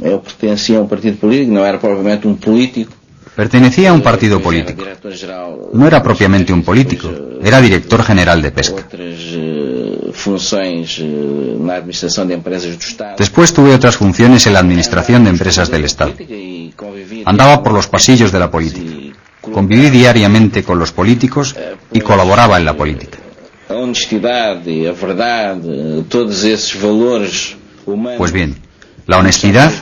Eu pertencia a un partido político, no era propiamente un político. Pertenecía a un partido político. No era propiamente un político, era director general de pesca. Después tuve otras funciones en la administración de empresas del Estado. Andaba por los pasillos de la política. Conviví diariamente con los políticos y colaboraba en la política. Pues bien, la honestidad,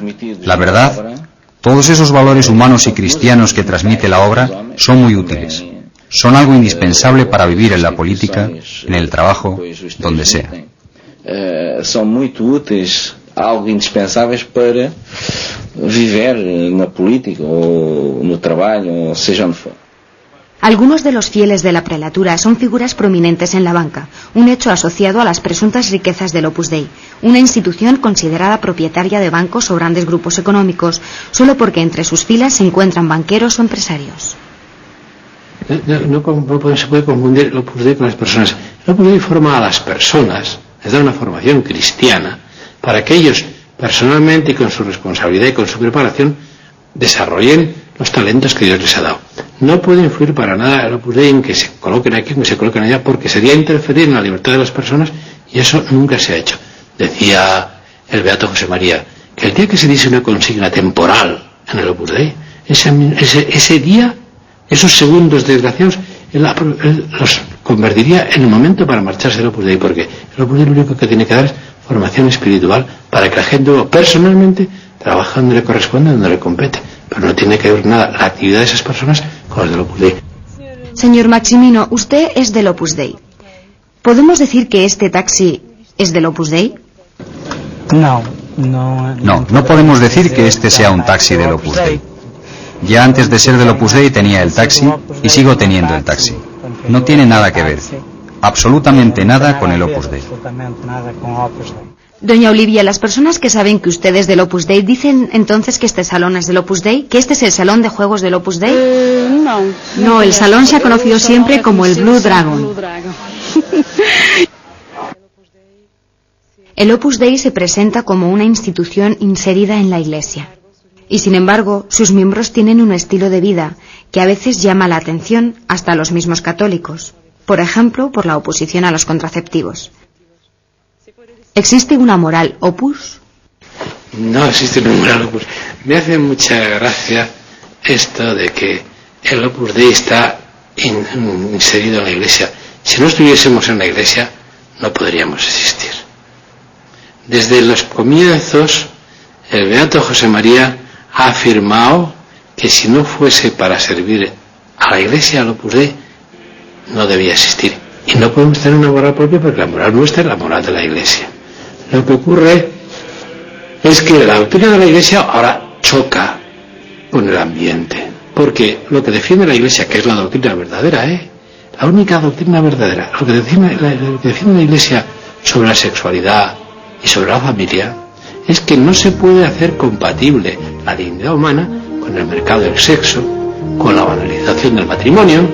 la verdad, todos esos valores humanos y cristianos que transmite la obra son muy útiles. Son algo indispensable para vivir en la política, en el trabajo, donde sea. Son muy útiles, algo indispensáveis para viver na política ou no trabalho, seja onde for. Algunos de los fieles de la prelatura son figuras prominentes en la banca, un hecho asociado a las presuntas riquezas del Opus Dei, una institución considerada propietaria de bancos o grandes grupos económicos, solo porque entre sus filas se encuentran banqueros o empresarios. No se puede confundir el Opus Dei con las personas. El Opus Dei forma a las personas, les da una formación cristiana, para que ellos personalmente y con su responsabilidad y con su preparación desarrollen los talentos que Dios les ha dado. No puede influir para nada el Opus Dei en que se coloquen aquí, en que se coloquen allá, porque sería interferir en la libertad de las personas y eso nunca se ha hecho. Decía el beato José María que el día que se diese una consigna temporal en el Opus Dei, ese día, esos segundos desgraciados, él los convertiría en el momento para marcharse del Opus Dei, porque el Opus Dei lo único que tiene que dar es formación espiritual para que la gente personalmente trabaje donde le corresponde, donde le compete, pero no tiene que ver nada la actividad de esas personas con las del Opus Dei. Señor Maximino, usted es del Opus Dei. ¿Podemos decir que este taxi es del Opus Dei? No podemos decir que este sea un taxi del Opus Dei. Ya antes de ser del Opus Dei tenía el taxi y sigo teniendo el taxi. No tiene nada que ver, absolutamente nada con el Opus Dei. Doña Olivia, las personas que saben que usted es del Opus Dei dicen entonces que este salón es del Opus Dei, que este es el salón de juegos del Opus Dei. No, el salón se ha conocido siempre como el Blue Dragon. El Opus Dei se presenta como una institución inserida en la Iglesia. Y sin embargo, sus miembros tienen un estilo de vida que a veces llama la atención hasta a los mismos católicos. Por ejemplo, por la oposición a los contraceptivos. ¿Existe una moral opus? No existe una moral opus. Me hace mucha gracia esto de que el Opus Dei está inserido en la Iglesia. Si no estuviésemos en la Iglesia, no podríamos existir. Desde los comienzos, el beato José María ha afirmado que si no fuese para servir a la Iglesia, al Opus Dei, no debía existir. Y no podemos tener una moral propia porque la moral nuestra es la moral de la Iglesia. Lo que ocurre es que la doctrina de la Iglesia ahora choca con el ambiente, porque lo que defiende la Iglesia, que es la doctrina verdadera, la única doctrina verdadera, lo que defiende la Iglesia sobre la sexualidad y sobre la familia, es que no se puede hacer compatible la dignidad humana con el mercado del sexo, con la banalización del matrimonio,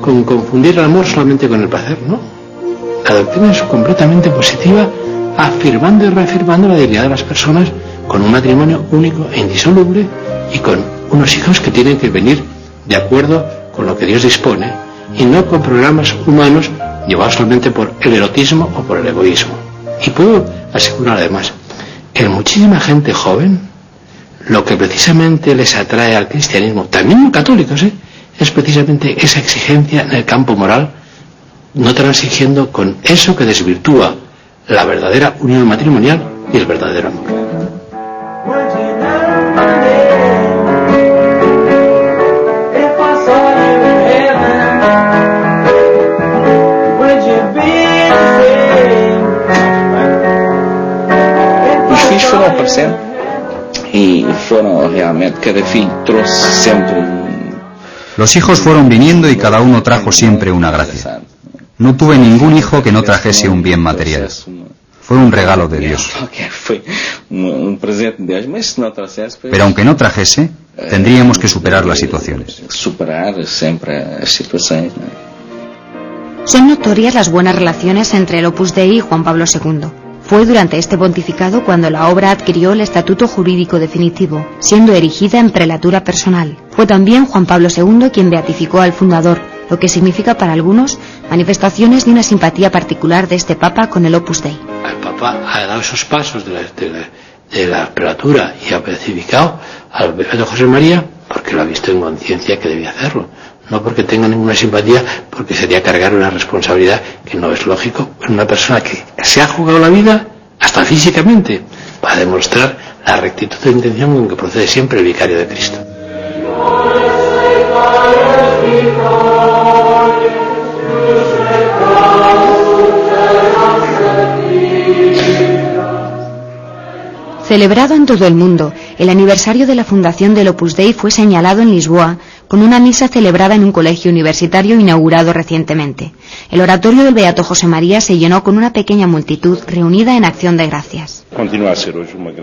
con confundir el amor solamente con el placer, ¿no? La doctrina es completamente positiva, afirmando y reafirmando la dignidad de las personas con un matrimonio único e indisoluble y con unos hijos que tienen que venir de acuerdo con lo que Dios dispone y no con programas humanos llevados solamente por el erotismo o por el egoísmo. Y puedo asegurar además que muchísima gente joven, lo que precisamente les atrae al cristianismo, también católicos, es precisamente esa exigencia en el campo moral, no transigiendo con eso que desvirtúa la verdadera unión matrimonial y el verdadero amor. Os filhos foram aparecendo e foram realmente, cada filho trouxe sempre. Los hijos fueron viniendo y cada uno trajo siempre una gracia. No tuve ningún hijo que no trajese un bien material. Fue un regalo de Dios. Pero aunque no trajese, tendríamos que superar las situaciones. Son notorias las buenas relaciones entre el Opus Dei y Juan Pablo II. Fue durante este pontificado cuando la obra adquirió el estatuto jurídico definitivo, siendo erigida en prelatura personal. Fue también Juan Pablo II quien beatificó al fundador, lo que significa para algunos manifestaciones de una simpatía particular de este Papa con el Opus Dei. El Papa ha dado esos pasos de la prelatura y ha beatificado al Beato José María porque lo ha visto en conciencia que debía hacerlo, no porque tenga ninguna simpatía, porque sería cargar una responsabilidad que no es lógico en una persona que se ha jugado la vida hasta físicamente para demostrar la rectitud de intención con que procede siempre el vicario de Cristo. Celebrado en todo el mundo, el aniversario de la fundación del Opus Dei fue señalado en Lisboa con una misa celebrada en un colegio universitario inaugurado recientemente. El oratorio del Beato José María se llenó con una pequeña multitud reunida en acción de gracias.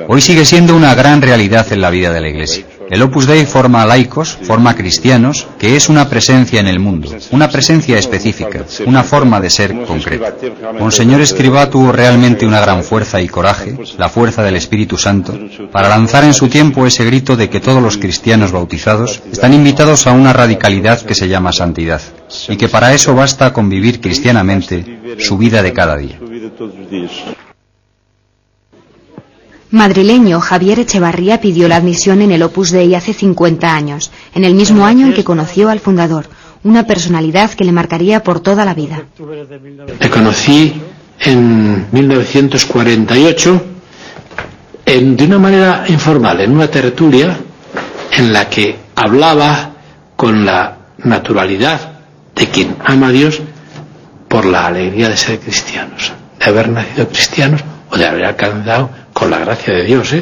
Hoy sigue siendo una gran realidad en la vida de la Iglesia. El Opus Dei forma laicos, forma cristianos, que es una presencia en el mundo, una presencia específica, una forma de ser concreta. Monseñor Escrivá tuvo realmente una gran fuerza y coraje, la fuerza del Espíritu Santo, para lanzar en su tiempo ese grito de que todos los cristianos bautizados están invitados a una radicalidad que se llama santidad, y que para eso basta con vivir cristianamente su vida de cada día. Madrileño Javier Echevarría pidió la admisión en el Opus Dei hace 50 años, en el mismo año en que conoció al fundador, una personalidad que le marcaría por toda la vida. Le conocí en 1948 de una manera informal, en una tertulia en la que hablaba con la naturalidad de quien ama a Dios por la alegría de ser cristianos, de haber nacido cristianos o de haber alcanzado con la gracia de Dios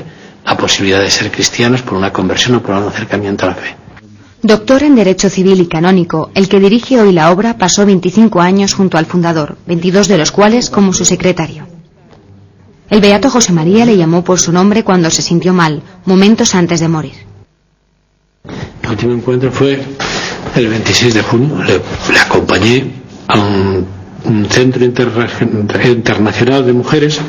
la posibilidad de ser cristianos por una conversión o por un acercamiento a la fe. Doctor en Derecho Civil y Canónico, el que dirige hoy la obra pasó 25 años junto al fundador, 22 de los cuales como su secretario. El Beato José María le llamó por su nombre cuando se sintió mal, momentos antes de morir. El último encuentro fue el 26 de junio. Le acompañé a un centro internacional de mujeres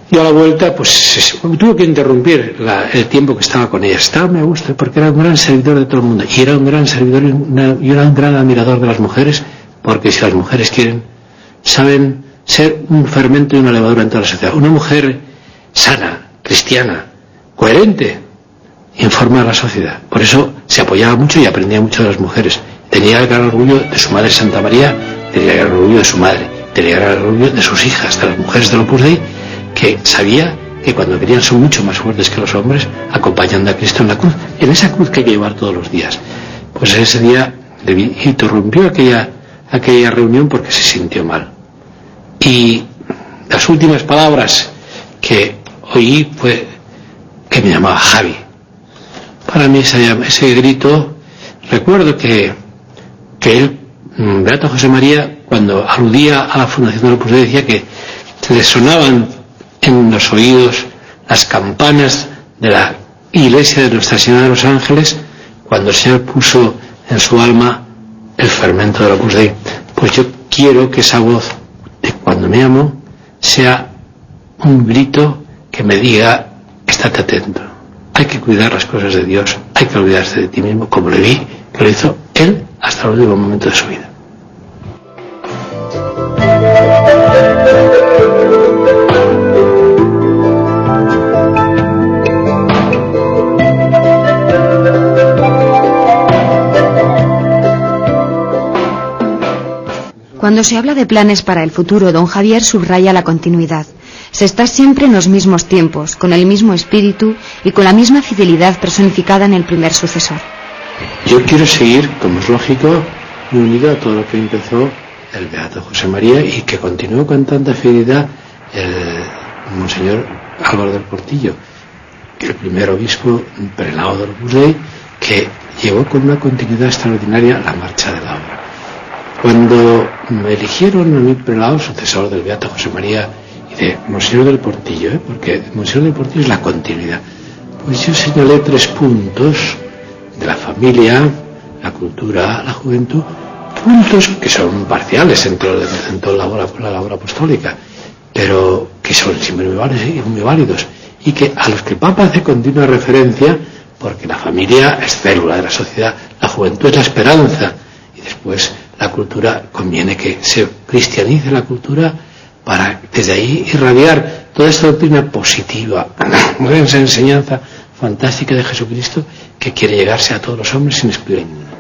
y a la vuelta pues tuve que interrumpir el tiempo que estaba con ellas. Estaba muy a gusto porque era un gran servidor de todo el mundo y era un gran servidor y era un gran admirador de las mujeres, porque si las mujeres saben ser un fermento y una levadura en toda la sociedad. Una mujer sana, cristiana, coherente, informa a la sociedad. Por eso se apoyaba mucho y aprendía mucho de las mujeres. Tenía el gran orgullo de su madre Santa María, tenía el gran orgullo de su madre, tenía el gran orgullo de sus hijas, de las mujeres del Opus Dei, que sabía que cuando querían son mucho más fuertes que los hombres, acompañando a Cristo en la cruz, en esa cruz que hay que llevar todos los días. Pues ese día interrumpió aquella reunión porque se sintió mal. Y las últimas palabras que oí fue que me llamaba Javi. Para mí ese grito, recuerdo que él, Beato José María, cuando aludía a la fundación del Opus Dei, decía que le sonaban en los oídos las campanas de la iglesia de Nuestra Señora de los Ángeles cuando el Señor puso en su alma el fermento del Opus Dei. Pues yo quiero que esa voz de cuando me amo sea un grito que me diga: estate atento, hay que cuidar las cosas de Dios, hay que olvidarse de ti mismo, como le vi que lo hizo él hasta el último momento de su vida. Cuando se habla de planes para el futuro, don Javier subraya la continuidad. Se está siempre en los mismos tiempos, con el mismo espíritu y con la misma fidelidad personificada en el primer sucesor. Yo quiero seguir, como es lógico, muy unido a todo lo que empezó el Beato José María y que continuó con tanta fidelidad el Monseñor Álvaro del Portillo, el primer obispo prelado del Opus Dei, que llevó con una continuidad extraordinaria la marcha de la obra. Cuando me eligieron a mi prelado, sucesor del Beato José María y de Monseñor del Portillo, porque Monseñor del Portillo es la continuidad, pues yo señalé 3 puntos de la familia, la cultura, la juventud, puntos que son parciales en toda la labor apostólica, pero que son siempre muy válidos, y que a los que el Papa hace continua referencia, porque la familia es célula de la sociedad, la juventud es la esperanza, y después la cultura, conviene que se cristianice la cultura para desde ahí irradiar toda esta doctrina positiva, esa enseñanza fantástica de Jesucristo que quiere llegarse a todos los hombres sin excluir a ninguno.